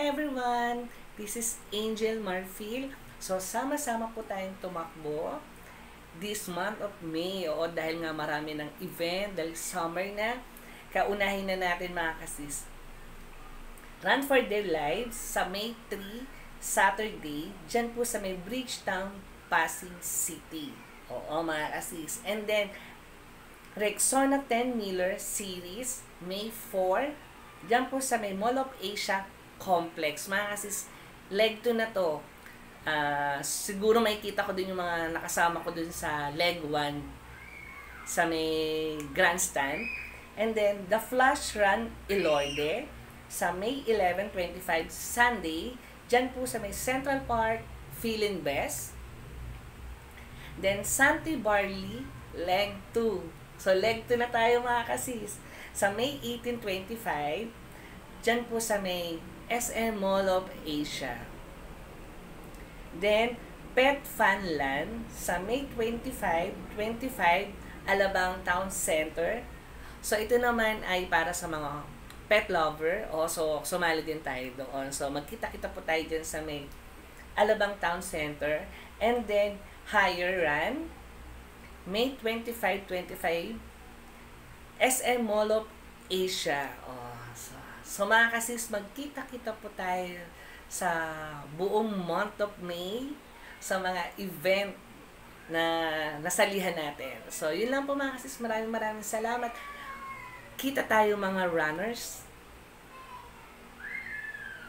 everyone! This is Angel Marfil. So, sama-sama po tayong tumakbo this month of May. O, dahil nga marami ng event, dahil summer na, kaunahin na natin mga kasis. Run for Their Lives sa May 3, Saturday, dyan po sa may Bridgetown, Pasig City. Oo, mga kasis. And then, Rexona 10 Miller Series, May 4, diyan po sa may Mall of Asia Complex. Mga kasis, leg 2 na to. Siguro makikita ko din yung mga nakasama ko dun sa leg 1 sa may grandstand. And then, the Flash Run Iloide sa May 11, 25, Sunday. Diyan po sa may Central Park, Feeling Best. Then, Santee Barley, leg 2. So, leg 2 na tayo mga kasis. Sa May 18-25, dyan po sa may SM Mall of Asia. Then, Pet Funland sa May 25-25, Alabang Town Center. So, ito naman ay para sa mga pet lover. So, sumali din tayo doon. So, magkita-kita po tayo dyan sa may Alabang Town Center. And then, Higher Run, May 25-25, SM Mall of Asia. So mga kasis, magkita-kita po tayo sa buong month of May sa mga event na nasalihan natin. So, yun lang po mga kasis. Maraming salamat. Kita tayo mga runners.